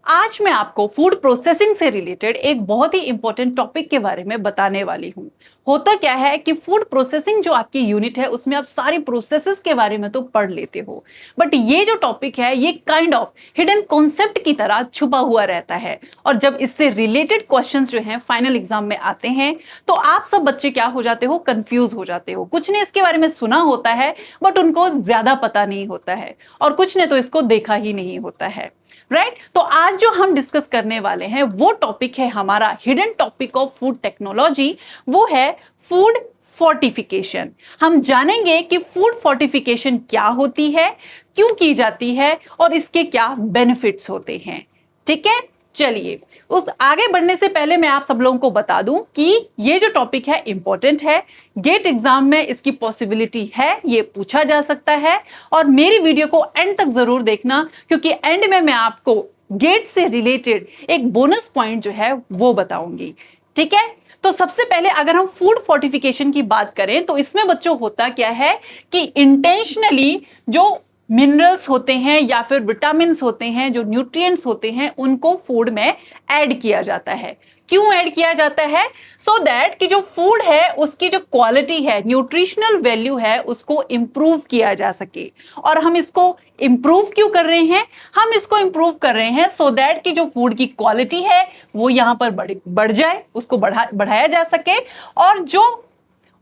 आज मैं आपको फूड प्रोसेसिंग से रिलेटेड एक बहुत ही इंपॉर्टेंट टॉपिक के बारे में बताने वाली हूँ। होता क्या है कि फूड प्रोसेसिंग जो आपकी यूनिट है उसमें आप सारी प्रोसेसेस के बारे में तो पढ़ लेते हो, बट ये जो टॉपिक है ये काइंड ऑफ हिडन कॉन्सेप्ट की तरह छुपा हुआ रहता है। और जब इससे रिलेटेड क्वेश्चंस जो हैं फाइनल एग्जाम में आते हैं तो आप सब बच्चे क्या हो जाते हो, कंफ्यूज हो जाते हो। कुछ ने इसके बारे में सुना होता है बट उनको ज्यादा पता नहीं होता है, और कुछ ने तो इसको देखा ही नहीं होता है। राइट तो आज जो हम डिस्कस करने वाले हैं वो टॉपिक है हमारा hidden topic of food technology, वो है फूड फोर्टिफिकेशन। हम जानेंगे कि फूड फोर्टिफिकेशन क्या होती है, क्यों की जाती है और इसके क्या बेनिफिट्स होते हैं। ठीक है, चलिए उस आगे बढ़ने से पहले मैं आप सब लोगों को बता दूं कि ये जो टॉपिक है इंपॉर्टेंट है। गेट एग्जाम में इसकी पॉसिबिलिटी है, ये पूछा जा सकता है। और मेरी वीडियो को एंड तक जरूर देखना, क्योंकि एंड में मैं आपको गेट से रिलेटेड एक बोनस पॉइंट जो है वो बताऊंगी। ठीक है, तो सबसे पहले अगर हम फूड फोर्टिफिकेशन की बात करें तो इसमें बच्चों होता क्या है कि इंटेंशनली जो मिनरल्स होते हैं या फिर विटामिन होते हैं, जो न्यूट्रिएंट्स होते हैं, उनको फूड में ऐड किया जाता है। क्यों ऐड किया जाता है? सो दैट कि जो फूड है उसकी जो क्वालिटी है, न्यूट्रिशनल वैल्यू है, उसको इंप्रूव किया जा सके। और हम इसको इंप्रूव क्यों कर रहे हैं? हम इसको इंप्रूव कर रहे हैं सो दैट कि जो फूड की क्वालिटी है वो यहां पर बढ़ जाए, उसको बढ़ाया जा सके, और जो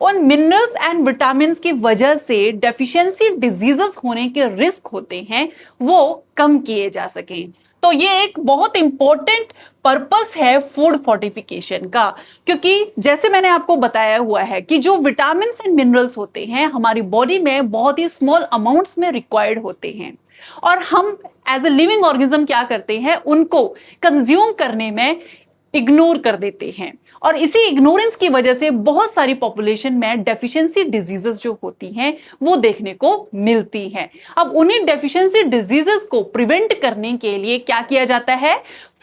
उन मिनरल्स एंड विटामिन की वजह से डेफिशिएंसी डिजीजेस होने के रिस्क होते हैं वो कम किए जा सकें। तो ये एक बहुत इंपॉर्टेंट पर्पस है फूड फोर्टिफिकेशन का, क्योंकि जैसे मैंने आपको बताया हुआ है कि जो विटामिन एंड मिनरल्स होते हैं हमारी बॉडी में बहुत ही स्मॉल अमाउंट्स में रिक्वायर्ड होते हैं, और हम एज ए लिविंग ऑर्गेनिज्म क्या करते हैं, उनको कंज्यूम करने में इग्नोर कर देते हैं। और इसी इग्नोरेंस की वजह से बहुत सारी पॉपुलेशन में डेफिशिएंसी डिजीजेस जो होती हैं वो देखने को मिलती हैं। अब उन्हीं डेफिशिएंसी डिजीजेस को प्रिवेंट करने के लिए क्या किया जाता है,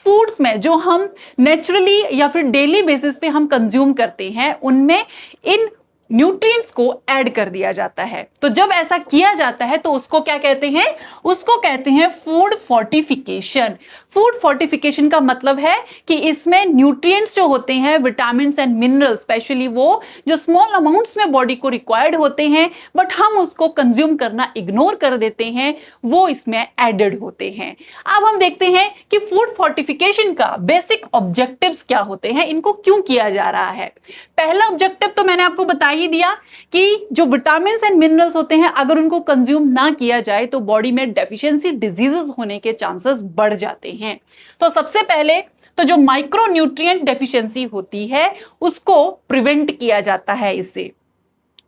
फूड्स में जो हम नेचुरली या फिर डेली बेसिस पे हम कंज्यूम करते हैं उनमें इन न्यूट्रिएंट्स को ऐड कर दिया जाता है। तो जब ऐसा किया जाता है तो उसको क्या कहते हैं, उसको कहते हैं फूड फोर्टिफिकेशन। फूड फोर्टिफिकेशन का मतलब है कि इसमें न्यूट्रिएंट्स जो होते हैं, विटामिन एंड मिनरल्स, स्पेशली वो जो स्मॉल अमाउंट्स में बॉडी को रिक्वायर्ड होते हैं बट हम उसको कंज्यूम करना इग्नोर कर देते हैं, वो इसमें एडेड होते हैं। अब हम देखते हैं कि फूड फोर्टिफिकेशन का बेसिक ऑब्जेक्टिव्स क्या होते हैं, इनको क्यों किया जा रहा है। पहला ऑब्जेक्टिव तो मैंने आपको बता ही दिया कि जो विटामिन एंड मिनरल्स होते हैं अगर उनको कंज्यूम ना किया जाए तो बॉडी में डेफिशिएंसी डिजीजेस होने के चांसेस बढ़ जाते हैं। तो सबसे पहले तो जो माइक्रो न्यूट्रिएंट डेफिशिएंसी होती है उसको प्रिवेंट किया जाता है इससे।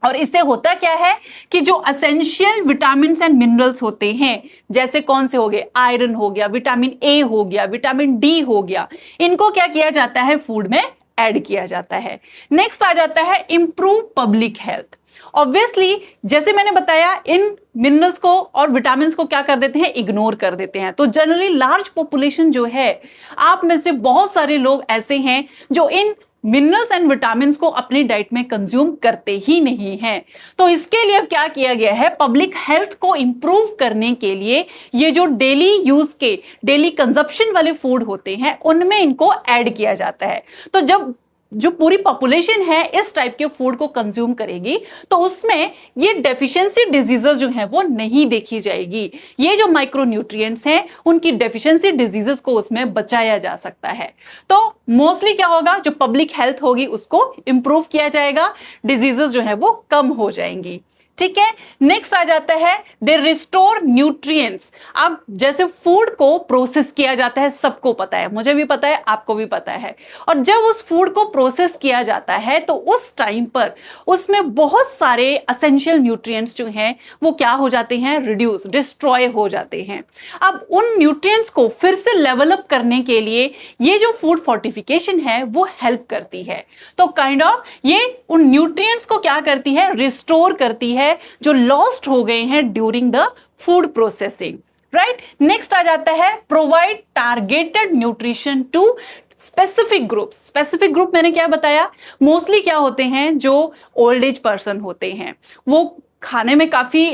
और इससे होता क्या है कि जो एसेंशियल विटामिन एंड मिनरल्स होते हैं, जैसे कौन से हो गए, आयरन हो गया, विटामिन ए हो गया, विटामिन डी हो गया, इनको क्या किया जाता है, फूड में ऐड किया जाता है। नेक्स्ट आ जाता है इंप्रूव पब्लिक हेल्थ। ऑब्वियसली जैसे मैंने बताया इन मिनरल्स को और विटामिन को क्या कर देते हैं, इग्नोर कर देते हैं। तो जनरली लार्ज पॉपुलेशन जो है, आप में से बहुत सारे लोग ऐसे हैं जो इन मिनरल्स एंड विटामिन को अपनी डाइट में कंज्यूम करते ही नहीं हैं। तो इसके लिए अब क्या किया गया है, पब्लिक हेल्थ को इंप्रूव करने के लिए ये जो डेली यूज के, डेली कंजप्शन वाले फूड होते हैं उनमें इनको ऐड किया जाता है। तो जब जो पूरी पॉपुलेशन है इस टाइप के फूड को कंज्यूम करेगी तो उसमें ये डेफिशिएंसी डिजीजेस जो हैं वो नहीं देखी जाएगी। ये जो माइक्रो न्यूट्रिएंट्स हैं उनकी डेफिशिएंसी डिजीजेस को उसमें बचाया जा सकता है। तो मोस्टली क्या होगा, जो पब्लिक हेल्थ होगी उसको इंप्रूव किया जाएगा, डिजीजेस जो है वो कम हो जाएंगी। ठीक है, नेक्स्ट आ जाता है दे रिस्टोर न्यूट्रिएंट्स। अब जैसे फूड को प्रोसेस किया जाता है, सबको पता है, मुझे भी पता है, आपको भी पता है, और जब उस फूड को प्रोसेस किया जाता है तो उस टाइम पर उसमें बहुत सारे एसेंशियल न्यूट्रिएंट्स जो हैं वो क्या हो जाते हैं, रिड्यूस, डिस्ट्रॉय हो जाते हैं। अब उन न्यूट्रिएंट्स को फिर से लेवल अप करने के लिए ये जो फूड फोर्टिफिकेशन है वो हेल्प करती है। तो काइंड ऑफ ये उन न्यूट्रिएंट्स को क्या करती है, रिस्टोर करती है जो लॉस्ट हो गए हैं during the food processing. Right, next आ जाता है provide targeted nutrition to specific group. Specific group मैंने क्या बताया, मोस्टली क्या होते हैं, जो ओल्ड एज पर्सन होते हैं, वो खाने में काफी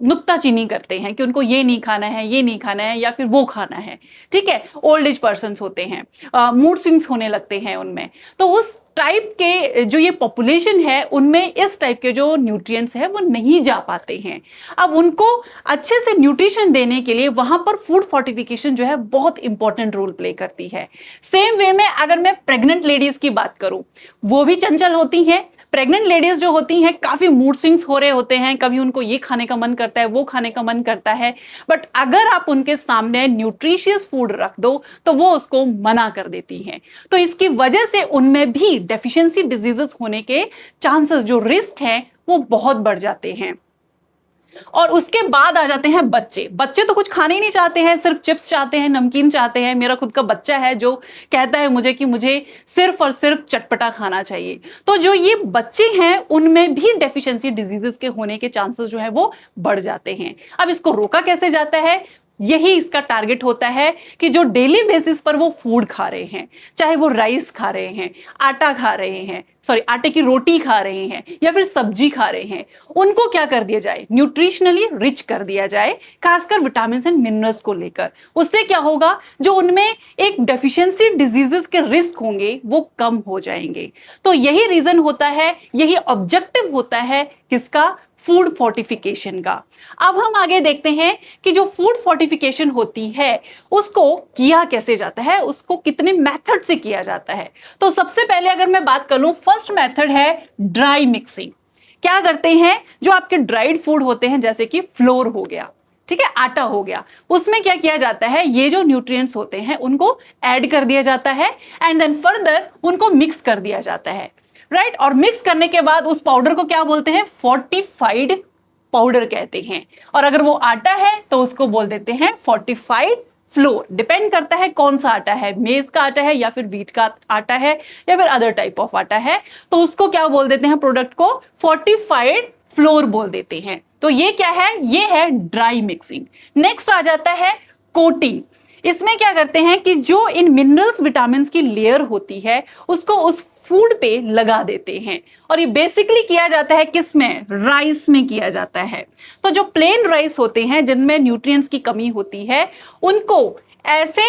नुक्ताचीनी करते हैं कि उनको ये नहीं खाना है, ये नहीं खाना है या फिर वो खाना है, ठीक है। ओल्ड एज पर्सन होते हैं, मूड स्विंग्स होने लगते हैं उनमें, तो उस टाइप के जो ये पॉपुलेशन है उनमें इस टाइप के जो न्यूट्रिएंट्स है वो नहीं जा पाते हैं। अब उनको अच्छे से न्यूट्रिशन देने के लिए वहां पर फूड फोर्टिफिकेशन जो है बहुत इंपॉर्टेंट रोल प्ले करती है। सेम वे में अगर मैं प्रेग्नेंट लेडीज की बात करूं, वो भी चंचल होती हैं। प्रेग्नेंट लेडीज जो होती हैं काफी मूड स्विंग्स हो रहे होते हैं, कभी उनको ये खाने का मन करता है, वो खाने का मन करता है, बट अगर आप उनके सामने न्यूट्रिशियस फूड रख दो तो वो उसको मना कर देती हैं। तो इसकी वजह से उनमें भी डेफिशिएंसी डिजीजेस होने के चांसेस, जो रिस्क हैं, वो बहुत बढ़ जाते हैं। और उसके बाद आ जाते हैं बच्चे। बच्चे तो कुछ खाने ही नहीं चाहते हैं, सिर्फ चिप्स चाहते हैं, नमकीन चाहते हैं। मेरा खुद का बच्चा है जो कहता है मुझे कि मुझे सिर्फ और सिर्फ चटपटा खाना चाहिए। तो जो ये बच्चे हैं उनमें भी डेफिशिएंसी डिजीजेस के होने के चांसेस जो है वो बढ़ जाते हैं। अब इसको रोका कैसे जाता है? यही इसका टारगेट होता है कि जो डेली बेसिस पर वो फूड खा रहे हैं, चाहे वो राइस खा रहे हैं, आटा खा रहे हैं, सॉरी आटे की रोटी खा रहे हैं या फिर सब्जी खा रहे हैं, उनको क्या कर दिया जाए? न्यूट्रिशनली रिच कर दिया जाए, खासकर विटामिन एंड मिनरल्स को लेकर। उससे क्या होगा, जो उनमें एक डेफिशिएंसी डिजीजेस के रिस्क होंगे वो कम हो जाएंगे। तो यही रीजन होता है, यही ऑब्जेक्टिव होता है किसका? फूड फोर्टिफिकेशन का। अब हम आगे देखते हैं कि जो फूड फोर्टिफिकेशन होती है उसको किया कैसे जाता है, उसको कितने मेथड से किया जाता है। तो सबसे पहले अगर मैं बात कर लूं, फर्स्ट मेथड है ड्राई मिक्सिंग। क्या करते हैं, जो आपके ड्राइड फूड होते हैं जैसे कि फ्लोर हो गया, ठीक है, आटा हो गया, उसमें क्या किया जाता है, ये जो न्यूट्रिएंट्स होते हैं उनको ऐड कर दिया जाता है एंड देन फर्दर उनको मिक्स कर दिया जाता है, राइट। और मिक्स करने के बाद उस पाउडर को क्या बोलते हैं? फोर्टिफाइड पाउडर कहते हैं। और अगर वो आटा है तो उसको बोल देते हैं फोर्टिफाइड फ्लोर। डिपेंड करता है कौन सा आटा है, मेज का आटा है या फिर व्हीट का आटा है या फिर अदर टाइप ऑफ आटा है, तो उसको क्या बोल देते हैं? प्रोडक्ट को फोर्टिफाइड फ्लोर बोल देते हैं। तो ये क्या है? ये है ड्राई मिक्सिंग। नेक्स्ट आ जाता है कोटिंग। इसमें क्या करते हैं कि जो इन मिनरल्स विटामिन की लेयर होती है उसको उस फूड पे लगा देते हैं। और ये बेसिकली किया जाता है किसमें? राइस में किया जाता है। तो जो प्लेन राइस होते हैं जिनमें न्यूट्रिएंट्स की कमी होती है, उनको ऐसे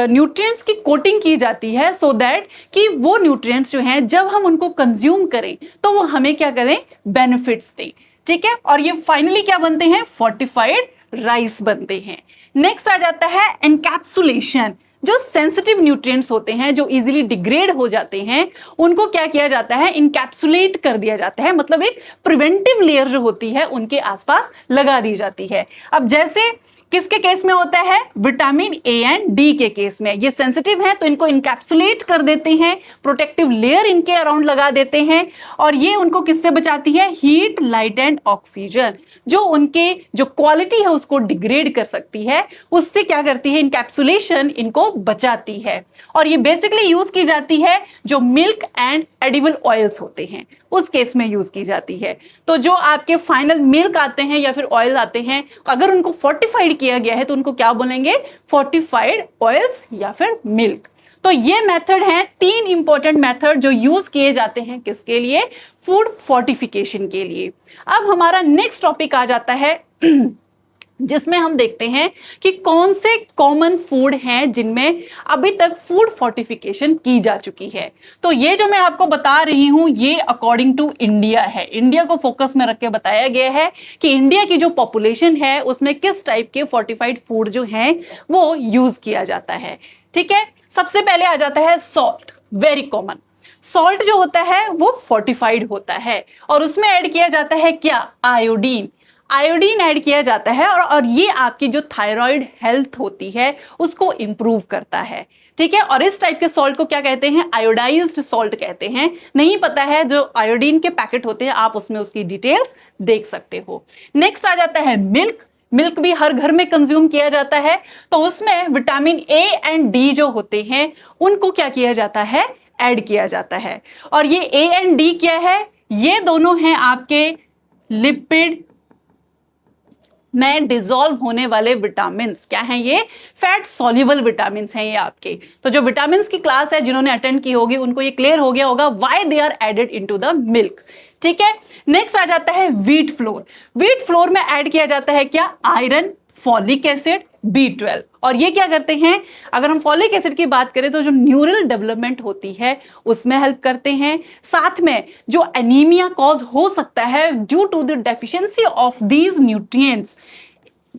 न्यूट्रिएंट्स की कोटिंग की जाती है सो दैट कि वो न्यूट्रिएंट्स जो हैं जब हम उनको कंज्यूम करें तो वो हमें क्या करें? बेनिफिट्स दें, ठीक है। और ये फाइनली क्या बनते हैं? फोर्टिफाइड राइस बनते हैं। नेक्स्ट आ जाता है एनकैप्सुलेशन। जो सेंसिटिव न्यूट्रिएंट्स होते हैं, जो इजीली डिग्रेड हो जाते हैं, उनको क्या किया जाता है? इनकैप्सुलेट कर दिया जाता है, मतलब एक प्रिवेंटिव लेयर जो होती है उनके आसपास लगा दी जाती है। अब जैसे किसके केस में होता है? विटामिन ए एंड डी के केस में। ये सेंसिटिव है तो इनको इनकैप्सुलेट कर देते हैं, प्रोटेक्टिव लेयर इनके अराउंड लगा देते हैं, और ये उनको किससे बचाती है? Heat, light and oxygen. जो उनके जो क्वालिटी है उसको डिग्रेड कर सकती है, उससे क्या करती है? इनकैप्सुलेशन इनको बचाती है। और ये बेसिकली यूज की जाती है जो मिल्क एंड एडिबल ऑयल्स होते हैं उस केस में यूज की जाती है। तो जो आपके फाइनल मिल्क आते हैं या फिर ऑयल आते हैं, अगर उनको फोर्टिफाइड किया गया है तो उनको क्या बोलेंगे? फोर्टिफाइड ऑयल्स या फिर मिल्क। तो ये मेथड हैं, 3 इंपॉर्टेंट मेथड जो यूज किए जाते हैं किसके लिए? फूड फोर्टिफिकेशन के लिए। अब हमारा नेक्स्ट टॉपिक आ जाता है जिसमें हम देखते हैं कि कौन से कॉमन फूड हैं जिनमें अभी तक फूड फोर्टिफिकेशन की जा चुकी है। तो ये जो मैं आपको बता रही हूं ये अकॉर्डिंग टू इंडिया है। इंडिया को फोकस में रख के बताया गया है कि इंडिया की जो पॉपुलेशन है उसमें किस टाइप के फोर्टिफाइड फूड जो हैं वो यूज किया जाता है, ठीक है। सबसे पहले आ जाता है सॉल्ट, वेरी कॉमन। सॉल्ट जो होता है वो फोर्टिफाइड होता है और उसमें ऐड किया जाता है क्या? आयोडीन। आयोडीन ऐड किया जाता है और ये आपकी जो थायराइड हेल्थ होती है उसको इंप्रूव करता है, ठीक है। और इस टाइप के सॉल्ट को क्या कहते हैं? आयोडाइज्ड सॉल्ट कहते हैं। नहीं पता है, जो आयोडीन के पैकेट होते हैं आप उसमें उसकी डिटेल्स देख सकते हो। नेक्स्ट आ जाता है मिल्क। मिल्क भी हर घर में कंज्यूम किया जाता है, तो उसमें विटामिन ए एंड डी जो होते हैं उनको क्या किया जाता है? ऐड किया जाता है। और ये ए एंड डी क्या है? ये दोनों हैं आपके लिपिड में डिसॉल्व होने वाले विटामिन्स क्या हैं? ये फैट सॉल्युबल विटामिन्स हैं ये आपके। तो जो विटामिन्स की क्लास है जिन्होंने अटेंड की होगी उनको ये क्लियर हो गया होगा why they are added into the milk. ठीक है, नेक्स्ट आ जाता है व्हीट फ्लोर। व्हीट फ्लोर में ऐड किया जाता है क्या? Iron, folic acid, B12। और ये क्या करते हैं? अगर हम फॉलिक एसिड की बात करें तो जो न्यूरल डेवलपमेंट होती है उसमें हेल्प करते हैं। साथ में जो एनीमिया कॉज हो सकता है due to the deficiency of these nutrients,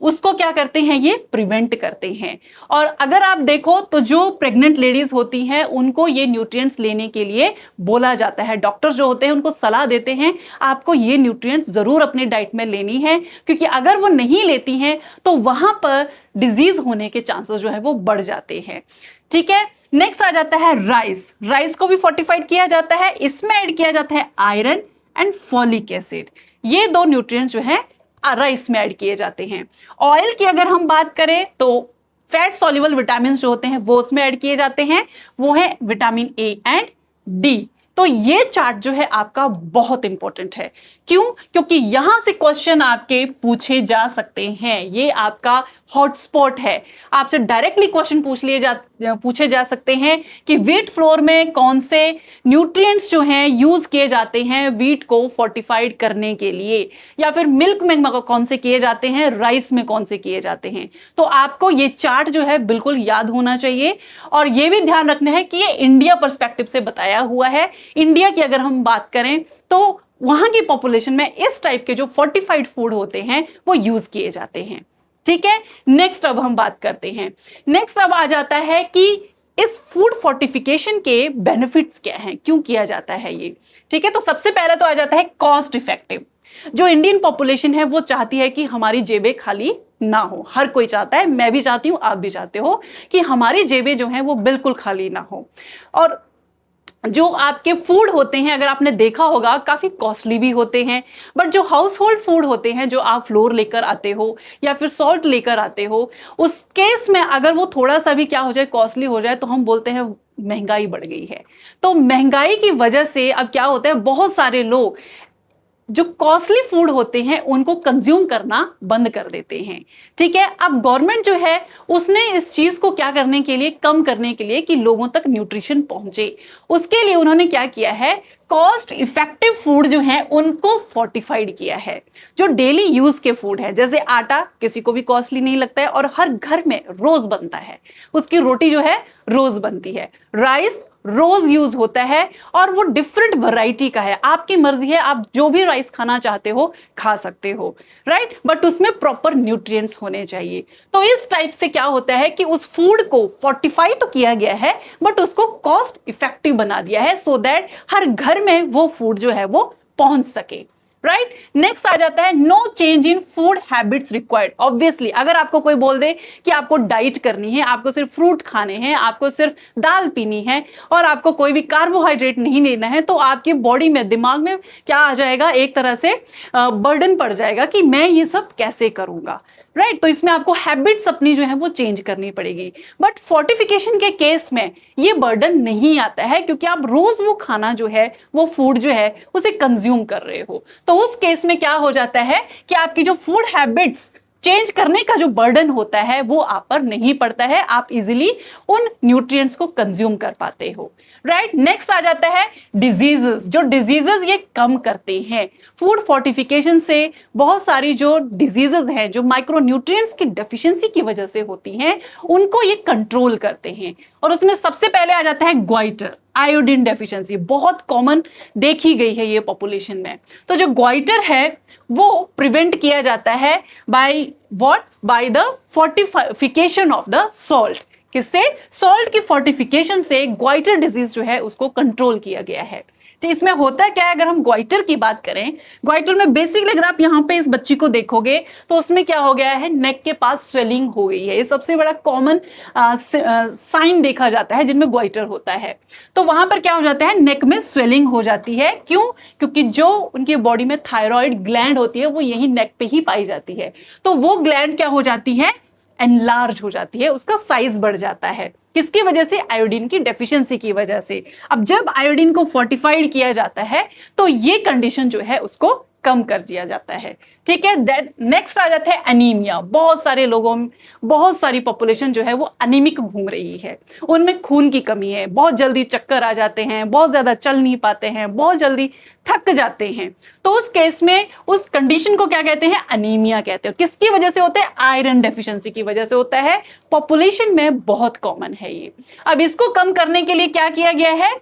उसको क्या करते हैं? ये प्रिवेंट करते हैं। और अगर आप देखो तो जो प्रेग्नेंट लेडीज होती हैं उनको ये न्यूट्रिएंट्स लेने के लिए बोला जाता है। डॉक्टर्स जो होते हैं उनको सलाह देते हैं आपको ये न्यूट्रिएंट्स जरूर अपनी डाइट में लेनी है, क्योंकि अगर वो नहीं लेती हैं तो वहां पर डिजीज होने के चांसेस जो है वो बढ़ जाते हैं। ठीक है, नेक्स्ट आ जाता है राइस। राइस को भी फोर्टिफाइड किया जाता है, इसमें ऐड किया जाता है आयरन एंड फॉलिक एसिड। ये दो न्यूट्रिएंट्स जो है राइस में ऐड किए जाते हैं। ऑयल की अगर हम बात करें तो फैट सॉल्युबल विटामिन जो होते हैं वो उसमें ऐड किए जाते हैं, वो है विटामिन ए एंड डी। तो ये चार्ट जो है आपका बहुत इंपॉर्टेंट है। क्यों? क्योंकि यहां से क्वेश्चन आपके पूछे जा सकते हैं। ये आपका हॉटस्पॉट है, आपसे डायरेक्टली क्वेश्चन पूछे जा सकते हैं कि व्हीट फ्लोर में कौन से न्यूट्रिएंट्स जो हैं यूज किए जाते हैं व्हीट को फोर्टिफाइड करने के लिए, या फिर मिल्क में कौन से किए जाते हैं, राइस में कौन से किए जाते हैं। तो आपको ये चार्ट जो है बिल्कुल याद होना चाहिए। और ये भी ध्यान रखना है कि ये इंडिया पर्सपेक्टिव से बताया हुआ है। इंडिया की अगर हम बात करें तो वहां की पॉपुलेशन में इस टाइप के जो फोर्टिफाइड फूड होते हैं वो यूज किए जाते हैं। ठीक है, नेक्स्ट अब हम बात करते हैं। नेक्स्ट अब आ जाता है कि इस फूड फोर्टिफिकेशन के बेनिफिट्स क्या हैं, क्यों किया जाता है ये। ठीक है, तो सबसे पहले तो आ जाता है कॉस्ट इफेक्टिव। जो इंडियन पॉपुलेशन है वो चाहती है कि हमारी जेबें खाली ना हो। हर कोई चाहता है, मैं भी चाहती हूं, आप भी चाहते हो कि हमारी जेबें जो हैं वो बिल्कुल खाली ना हो। और जो आपके फूड होते हैं अगर आपने देखा होगा काफी कॉस्टली भी होते हैं, बट जो हाउस होल्ड फूड होते हैं, जो आप फ्लोर लेकर आते हो या फिर सॉल्ट लेकर आते हो, उस केस में अगर वो थोड़ा सा भी क्या हो जाए, कॉस्टली हो जाए, तो हम बोलते हैं महंगाई बढ़ गई है। तो महंगाई की वजह से अब क्या होता है, बहुत सारे लोग जो कॉस्टली फूड होते हैं उनको कंज्यूम करना बंद कर देते हैं। ठीक है, अब गवर्नमेंट जो है उसने इस चीज को क्या करने के लिए, कम करने के लिए कि लोगों तक न्यूट्रिशन पहुंचे, उसके लिए उन्होंने क्या किया है, कॉस्ट इफेक्टिव फूड जो है उनको फोर्टिफाइड किया है। जो डेली यूज के फूड है, जैसे आटा किसी को भी कॉस्टली नहीं लगता है और हर घर में रोज बनता है, उसकी रोटी जो है रोज बनती है। राइस रोज यूज होता है और वो डिफरेंट वैरायटी का है, आपकी मर्जी है, आप जो भी राइस खाना चाहते हो खा सकते हो, राइट, बट उसमें प्रॉपर न्यूट्रिएंट्स होने चाहिए। तो इस टाइप से क्या होता है कि उस फूड को फोर्टिफाई तो किया गया है बट उसको कॉस्ट इफेक्टिव बना दिया है, सो दैट हर घर में वो फूड जो है वो पहुंच सके। राइट, नेक्स्ट आ जाता है no change in food habits required. Obviously अगर आपको कोई बोल दे कि आपको डाइट करनी है, आपको सिर्फ फ्रूट खाने हैं, आपको सिर्फ दाल पीनी है और आपको कोई भी कार्बोहाइड्रेट नहीं लेना है, तो आपकी बॉडी में, दिमाग में क्या आ जाएगा, एक तरह से बर्डन पड़ जाएगा कि मैं ये सब कैसे करूंगा। राइट, तो इसमें आपको हैबिट्स अपनी जो है वो चेंज करनी पड़ेगी। बट फोर्टिफिकेशन के केस में ये बर्डन नहीं आता है, क्योंकि आप रोज वो खाना जो है, वो फूड जो है उसे कंज्यूम कर रहे हो। तो उस केस में क्या हो जाता है कि आपकी जो फूड हैबिट्स चेंज करने का जो बर्डन होता है वो आप पर नहीं पड़ता है, आप इजीली उन न्यूट्रिएंट्स को कंज्यूम कर पाते हो। राइट, नेक्स्ट आ जाता है डिजीजेस। जो डिजीजेस ये कम करते हैं फूड फोर्टिफिकेशन से, बहुत सारी जो डिजीजेस हैं जो माइक्रोन्यूट्रिएंट्स की डेफिशिएंसी की वजह से होती हैं उनको ये कंट्रोल करते हैं। और उसमें सबसे पहले आ जाता है ग्वाइटर, आयोडीन डेफिशिएंसी, बहुत कॉमन देखी गई है ये पॉपुलेशन में। तो जो ग्वाइटर है वो प्रिवेंट किया जाता है by what, by the fortification of the salt. किससे? सॉल्ट की फोर्टिफिकेशन से ग्वाइटर डिजीज जो है उसको कंट्रोल किया गया है। तो इसमें होता क्या है, अगर हम ग्वाइटर की बात करें, ग्वाइटर में बेसिकली अगर आप यहाँ पे इस बच्ची को देखोगे तो उसमें क्या हो गया है, नेक के पास स्वेलिंग हो गई है। ये सबसे बड़ा कॉमन साइन देखा जाता है जिनमें ग्वाइटर होता है। तो वहां पर क्या हो जाता है, नेक में स्वेलिंग हो जाती है। क्यों? क्योंकि जो उनकी बॉडी में थायराइड ग्लैंड होती है वो यही नेक पे ही पाई जाती है। तो वो ग्लैंड क्या हो जाती है, एनलार्ज हो जाती है, उसका साइज बढ़ जाता है। किसकी वजह से? आयोडीन की डेफिशिएंसी की वजह से। अब जब आयोडीन को फोर्टिफाइड किया जाता है तो ये कंडीशन जो है उसको कम कर दिया जाता है। ठीक है, दैट नेक्स्ट आ जाता है एनीमिया। बहुत सारे लोगों में, बहुत सारी पॉपुलेशन जो है वो अनीमिक घूम रही है, उनमें खून की कमी है, बहुत जल्दी चक्कर आ जाते हैं, बहुत ज्यादा चल नहीं पाते हैं, बहुत जल्दी थक जाते हैं। तो उस केस में उस कंडीशन को क्या कहते हैं, अनीमिया कहते हैं। किसकी वजह से होता है, आयरन डेफिशिएंसी की वजह से होता है। पॉपुलेशन में बहुत कॉमन है ये। अब इसको कम करने के लिए क्या किया गया है,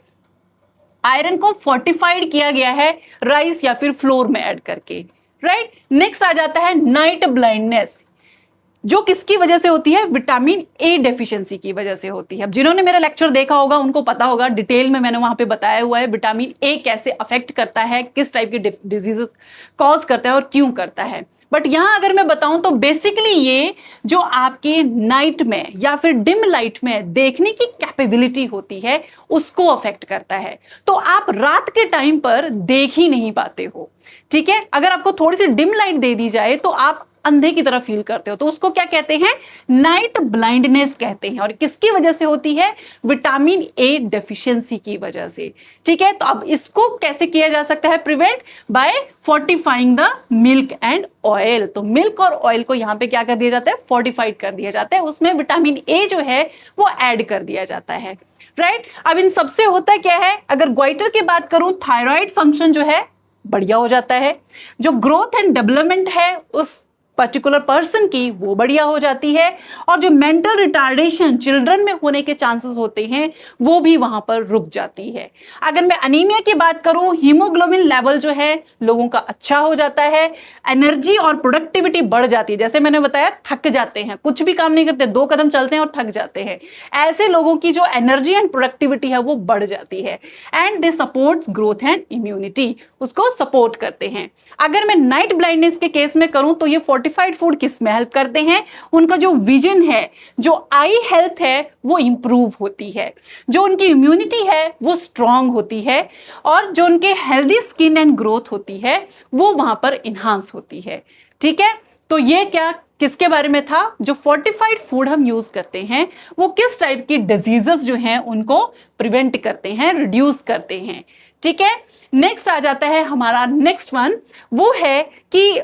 आयरन को फोर्टिफाइड किया गया है राइस या फिर फ्लोर में ऐड करके, राइट। नेक्स्ट आ जाता है नाइट ब्लाइंडनेस, जो किसकी वजह से होती है, विटामिन ए डेफिशिएंसी की वजह से होती है। अब जिन्होंने मेरा लेक्चर देखा होगा उनको पता होगा, डिटेल में मैंने वहां पे बताया हुआ है विटामिन ए कैसे अफेक्ट करता है, किस टाइप की डिजीजेस कॉज करता है और क्यों करता है। बट यहां अगर मैं बताऊं तो बेसिकली ये जो आपके नाइट में या फिर डिम लाइट में देखने की कैपेबिलिटी होती है उसको अफेक्ट करता है। तो आप रात के टाइम पर देख ही नहीं पाते हो। ठीक है, अगर आपको थोड़ी सी डिम लाइट दे दी जाए तो आप अंधे की तरह फील करते हो, तो उसको क्या कहते हैं, नाइट ब्लाइंडनेस कहते हैं। और किसकी वजह से होती है, विटामिन ए डेफिशिएंसी की वजह से। ठीक है, तो अब इसको कैसे किया जा सकता है prevent, by fortifying the milk and oil. तो मिल्क और ऑयल को यहां पे क्या कर दिया जाता है, फोर्टिफाइड कर दिया जाता है, उसमें विटामिन ए जो है वो ऐड कर दिया जाता है, राइट। अब इन सबसे होता क्या है, अगर ग्वाइटर की बात करूं, थायराइड फंक्शन जो है बढ़िया हो जाता है, जो ग्रोथ एंड डेवलपमेंट है उस पर्टिकुलर पर्सन की वो बढ़िया हो जाती है, और जो मेंटल रिटार्डेशन चिल्ड्रन में होने के चांसेस होते हैं वो भी वहां पर रुक जाती है। अगर मैं अनीमिया की बात करूं, हीमोग्लोबिन लेवल जो है लोगों का अच्छा हो जाता है, एनर्जी और प्रोडक्टिविटी बढ़ जाती है। जैसे मैंने बताया, थक जाते हैं, कुछ भी काम नहीं करते, 2 कदम चलते हैं और थक जाते हैं, ऐसे लोगों की जो एनर्जी एंड प्रोडक्टिविटी है वो बढ़ जाती है। And they support growth and immunity, उसको सपोर्ट करते हैं। अगर मैं नाइट ब्लाइंडनेस के केस में करूं तो ये फोर्टिफाइड फूड किस में हेल्प करते हैं, उनका जो विजन है, जो आई हेल्थ है वो इंप्रूव होती है, जो उनकी इम्यूनिटी है वो स्ट्रांग होती है, और जो उनके हेल्दी स्किन एंड ग्रोथ होती है वो वहां पर इन्हांस होती है। ठीक है, तो ये क्या किसके बारे में था, जो फोर्टिफाइड फूड हम यूज करते हैं वो किस टाइप की डिजीजेस जो हैं उनको प्रिवेंट करते हैं, रिड्यूस करते हैं। ठीक है, नेक्स्ट आ जाता है हमारा नेक्स्ट वन, वो है कि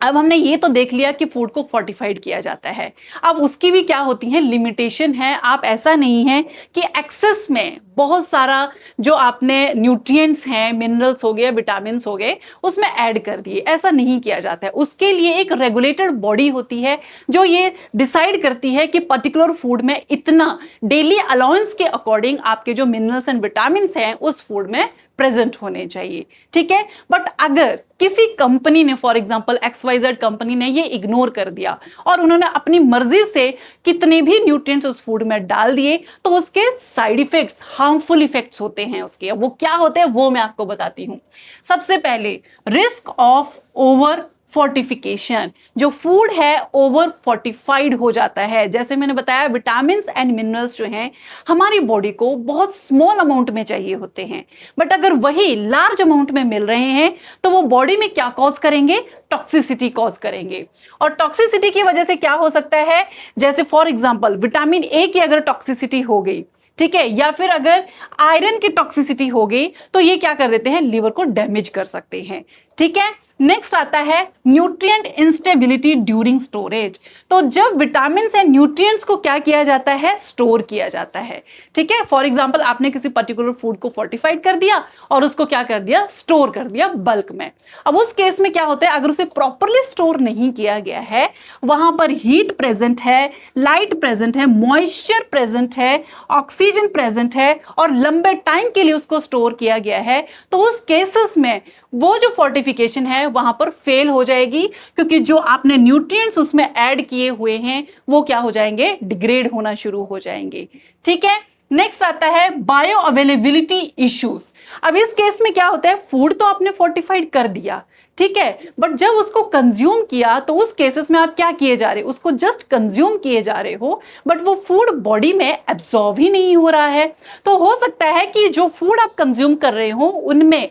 अब हमने ये तो देख लिया कि फूड को फोर्टिफाइड किया जाता है, अब उसकी भी क्या होती है, लिमिटेशन है। आप ऐसा नहीं है कि एक्सेस में बहुत सारा जो आपने न्यूट्रिएंट्स हैं, मिनरल्स हो गए, विटामिन्स हो गए, उसमें ऐड कर दिए, ऐसा नहीं किया जाता है। उसके लिए एक रेगुलेटेड बॉडी होती है जो ये डिसाइड करती है कि पर्टिकुलर फूड में इतना डेली अलाउंस के अकॉर्डिंग आपके जो मिनरल्स एंड विटामिन्स हैं उस फूड में प्रेजेंट होने चाहिए। ठीक है, बट अगर किसी कंपनी ने, फॉर एग्जांपल XYZ कंपनी ने ये इग्नोर कर दिया और उन्होंने अपनी मर्जी से कितने भी न्यूट्रिएंट्स उस फूड में डाल दिए, तो उसके साइड इफेक्ट्स, हार्मफुल इफेक्ट्स होते हैं उसके। वो क्या होते हैं वो मैं आपको बताती हूं। सबसे पहले, रिस्क ऑफ ओवर फोर्टिफिकेशन, जो फूड है ओवर फोर्टिफाइड हो जाता है। जैसे मैंने बताया, विटामिन्स एंड मिनरल्स जो हैं हमारी बॉडी को बहुत स्मॉल अमाउंट में चाहिए होते हैं, बट अगर वही लार्ज अमाउंट में मिल रहे हैं तो वो बॉडी में क्या कॉज करेंगे, टॉक्सिसिटी कॉज करेंगे। और टॉक्सिसिटी की वजह से क्या हो सकता है, जैसे फॉर एग्जांपल विटामिन ए की अगर टॉक्सिसिटी हो गई, ठीक है, या फिर अगर आयरन की टॉक्सिसिटी हो गई, तो ये क्या कर देते हैं, लिवर को डैमेज कर सकते हैं। ठीक है, नेक्स्ट आता है न्यूट्रिएंट इंस्टेबिलिटी ड्यूरिंग स्टोरेज। तो जब विटामिन एंड न्यूट्रिएंट्स को क्या किया जाता है, स्टोर किया जाता है। ठीक है, फॉर एग्जांपल आपने किसी पर्टिकुलर फूड को फोर्टिफाइड कर दिया और उसको क्या कर दिया, स्टोर कर दिया बल्क में। अब उस केस में क्या होता है, अगर उसे प्रॉपरली स्टोर नहीं किया गया है, वहां पर हीट प्रेजेंट है, लाइट प्रेजेंट है, मॉइस्चर प्रेजेंट है, ऑक्सीजन प्रेजेंट है, और लंबे टाइम के लिए उसको स्टोर किया गया है, तो उस केसेस में वो जो फोर्टिफिकेशन है वहां पर फेल हो जाएगी, क्योंकि जो आपने न्यूट्रिएंट्स उसमें ऐड किए हुए हैं वो क्या हो जाएंगे, डिग्रेड होना शुरू हो जाएंगे। ठीक है, नेक्स्ट आता है बायो अवेलेबिलिटी इश्यूज। अब इस केस में क्या होता है, फूड तो आपने फोर्टिफाइड कर दिया, ठीक है, बट जब उसको कंज्यूम किया तो उस केसेस में आप क्या किए जा रहे हो, उसको जस्ट कंज्यूम किए जा रहे हो, बट वो फूड बॉडी में एब्जॉर्ब ही नहीं हो रहा है। तो हो सकता है कि जो फूड आप कंज्यूम कर रहे हो उनमें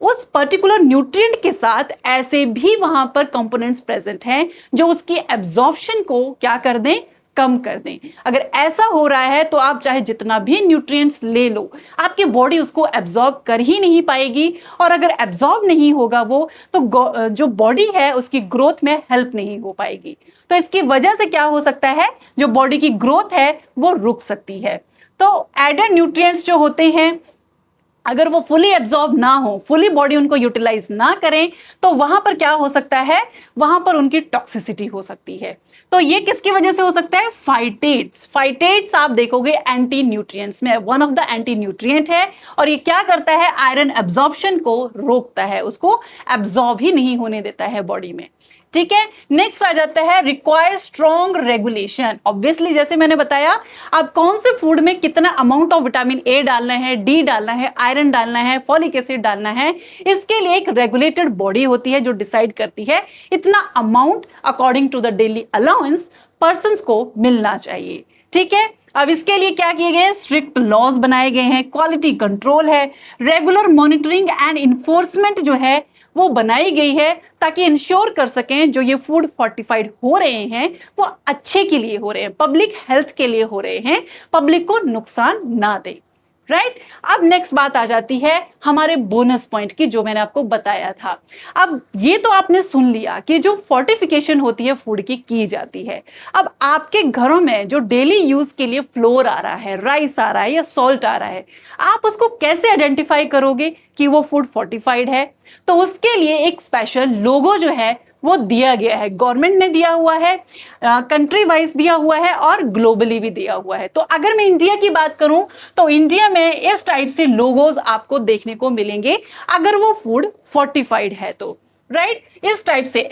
उस पर्टिकुलर न्यूट्रिएंट के साथ ऐसे भी वहां पर कंपोनेंट्स प्रेजेंट हैं जो उसकी एब्जॉर्प्शन को क्या कर दें, कम कर दें। अगर ऐसा हो रहा है तो आप चाहे जितना भी न्यूट्रिएंट्स ले लो, आपकी बॉडी उसको एब्जॉर्ब कर ही नहीं पाएगी, और अगर एब्जॉर्ब नहीं होगा वो, तो जो बॉडी है उसकी ग्रोथ में हेल्प नहीं हो पाएगी। तो इसकी वजह से क्या हो सकता है, जो बॉडी की ग्रोथ है वो रुक सकती है। तो एडेड न्यूट्रिएंट्स जो होते हैं, अगर वो फुली एब्जॉर्ब ना हो, फुली बॉडी उनको यूटिलाइज ना करें, तो वहां पर क्या हो सकता है, वहां पर उनकी टॉक्सिसिटी हो सकती है। तो ये किसकी वजह से हो सकता है, फाइटेट्स। फाइटेट्स आप देखोगे एंटी न्यूट्रिएंट्स में one of the anti nutrient है, और ये क्या करता है, आयरन एब्जॉर्प्शन को रोकता है, उसको एब्जॉर्ब ही नहीं होने देता है बॉडी में। ठीक है, नेक्स्ट आ जाता है रिक्वायर स्ट्रॉन्ग रेगुलेशन। ऑब्वियसली जैसे मैंने बताया, आप कौन से फूड में कितना अमाउंट ऑफ विटामिन ए डालना है, डी डालना है, आयरन डालना है, फॉलिक एसिड डालना है, इसके लिए एक रेगुलेटेड बॉडी होती है जो डिसाइड करती है इतना amount according to the daily allowance persons को मिलना चाहिए। ठीक है, अब इसके लिए क्या किए गए, स्ट्रिक्ट लॉज बनाए गए हैं, क्वालिटी कंट्रोल है, रेगुलर मॉनिटरिंग एंड इन्फोर्समेंट जो है वो बनाई गई है, ताकि इंश्योर कर सकें जो ये फूड फोर्टिफाइड हो रहे हैं वो अच्छे के लिए हो रहे हैं, पब्लिक हेल्थ के लिए हो रहे हैं, पब्लिक को नुकसान ना दे। राइट, अब नेक्स्ट बात आ जाती है हमारे बोनस पॉइंट की, जो मैंने आपको बताया था। अब ये तो आपने सुन लिया कि जो फोर्टिफिकेशन होती है फूड की जाती है। अब आपके घरों में जो डेली यूज के लिए फ्लोर आ रहा है, राइस आ रहा है या सॉल्ट आ रहा है, आप उसको कैसे आइडेंटिफाई करोगे कि वो फूड फोर्टिफाइड है? तो उसके लिए एक स्पेशल लोगो जो है वो दिया गया है, गवर्नमेंट ने दिया हुआ है, कंट्री वाइज दिया हुआ है और ग्लोबली भी दिया हुआ है। तो अगर मैं इंडिया की बात करूं तो इंडिया में इस टाइप से लोगोज आपको देखने को मिलेंगे अगर वो फूड फोर्टिफाइड है तो। राइट, इस टाइप से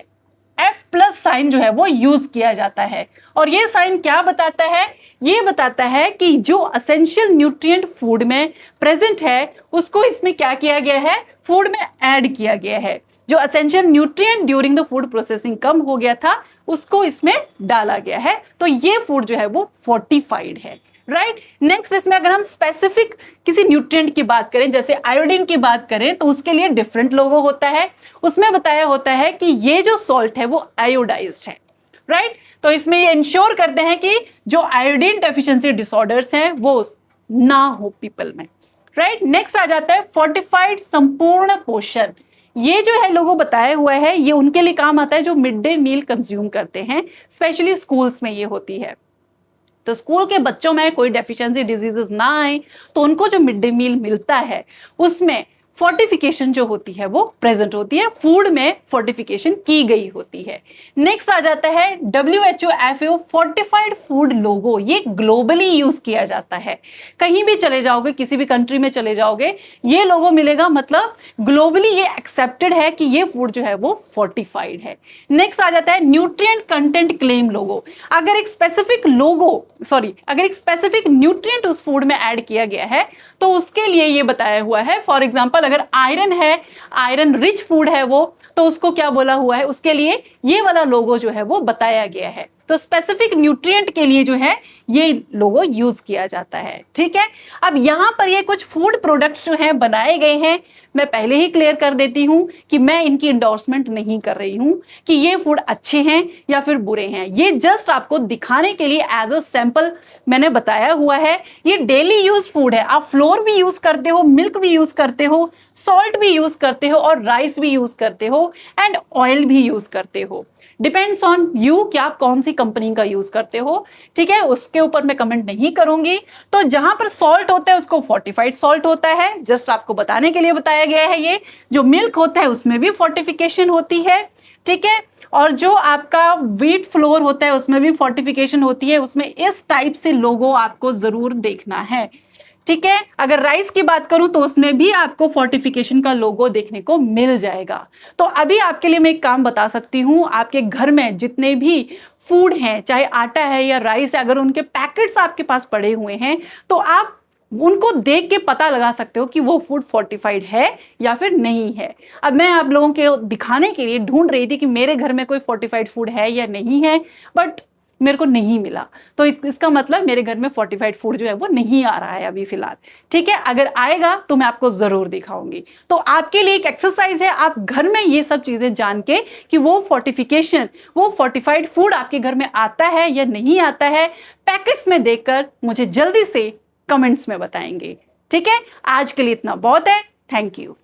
F+ साइन जो है वो यूज किया जाता है, और ये साइन क्या बताता है, ये बताता है कि जो असेंशियल न्यूट्रिएंट फूड में प्रेजेंट है उसको इसमें क्या किया गया है, फूड में ऐड किया गया है। जो essential nutrient during the food processing कम हो गया था उसको इसमें डाला गया है, तो ये फूड जो है वो फोर्टिफाइड है। राइट, नेक्स्ट इसमें अगर हम स्पेसिफिक किसी न्यूट्रिएंट की बात करें, जैसे आयोडीन की बात करें, तो उसके लिए डिफरेंट लोगो होता है, उसमें बताया होता है कि ये जो सॉल्ट है वो आयोडाइज्ड है। राइट, तो इसमें ये इंश्योर करते हैं कि जो आयोडीन डेफिशिएंसी डिसऑर्डर्स हैं वो ना हो पीपल में। राइट, नेक्स्ट आ जाता है फोर्टिफाइड संपूर्ण पोषण। ये जो है लोगों बताया हुआ है, ये उनके लिए काम आता है जो मिड डे मील कंज्यूम करते हैं, स्पेशली स्कूल्स में ये होती है। तो स्कूल के बच्चों में कोई डेफिशिएंसी डिजीजेस ना आए तो उनको जो मिड डे मील मिलता है उसमें फोर्टिफिकेशन जो होती है वो प्रेजेंट होती है, फूड में फोर्टिफिकेशन की गई होती है। नेक्स्ट आ जाता है WHO FAO फोर्टिफाइड फूड लोगो। ये ग्लोबली यूज किया जाता है, कहीं भी चले जाओगे, किसी भी कंट्री में चले जाओगे ये लोगो मिलेगा, मतलब ग्लोबली ये एक्सेप्टेड है कि ये फूड जो है वो फोर्टिफाइड है। नेक्स्ट आ जाता है न्यूट्रिएंट कंटेंट क्लेम लोगो। अगर एक स्पेसिफिक अगर एक स्पेसिफिक न्यूट्रिएंट उस फूड में ऐड किया गया है तो उसके लिए ये बताया हुआ है। फॉर एग्जांपल अगर आयरन है, आयरन रिच फूड है वो, तो उसको क्या बोला हुआ है, उसके लिए ये वाला लोगो जो है वो बताया गया है। तो स्पेसिफिक न्यूट्रिएंट के लिए जो है ये लोगो यूज किया जाता है। ठीक है, अब यहां पर ये कुछ फूड प्रोडक्ट्स जो हैं बनाए गए हैं, मैं पहले ही क्लियर कर देती हूं कि मैं इनकी इंडोर्समेंट नहीं कर रही हूं कि ये फूड अच्छे हैं या फिर बुरे हैं, ये जस्ट आपको दिखाने के लिए एज अ सैंपल मैंने बताया हुआ है। ये डेली यूज फूड है, आप फ्लोर भी यूज करते हो, मिल्क भी यूज करते हो, सॉल्ट भी यूज करते हो और राइस भी यूज करते हो एंड ऑयल भी यूज करते हो। डिपेंड्स ऑन यू कि आप कौन सी कंपनी का यूज करते हो। ठीक है, उसके ऊपर मैं कमेंट नहीं करूंगी। तो जहां पर सॉल्ट होता है उसको फोर्टिफाइड सॉल्ट होता है, जस्ट आपको बताने के लिए बताया गया है। ये जो मिल्क होता है उसमें भी फोर्टिफिकेशन होती है। ठीक है, और जो आपका व्हीट फ्लोर होता है उसमें भी फोर्टिफिकेशन होती है, उसमें इस टाइप से लोगो आपको जरूर देखना है। ठीक है, अगर राइस की बात करूं तो उसमें भी आपको फोर्टिफिकेशन का लोगो देखने को मिल जाएगा। तो अभी आपके लिए मैं एक काम बता सकती हूं, आपके घर में जितने भी फूड हैं, चाहे आटा है या राइस है, अगर उनके पैकेट्स आपके पास पड़े हुए हैं तो आप उनको देख के पता लगा सकते हो कि वो फूड फोर्टिफाइड है या फिर नहीं है। अब मैं आप लोगों के दिखाने के लिए ढूंढ रही थी कि मेरे घर में कोई फोर्टिफाइड फूड है या नहीं है, बट मेरे को नहीं मिला, तो इसका मतलब मेरे घर में फोर्टिफाइड फूड जो है वो नहीं आ रहा है अभी फिलहाल। ठीक है, अगर आएगा तो मैं आपको जरूर दिखाऊंगी। तो आपके लिए एक एक्सरसाइज है, आप घर में ये सब चीजें जान के कि वो फोर्टिफिकेशन, वो फोर्टिफाइड फूड आपके घर में आता है या नहीं आता है, पैकेट्स में देखकर मुझे जल्दी से कमेंट्स में बताएंगे। ठीक है, आज के लिए इतना बहुत है। Thank you.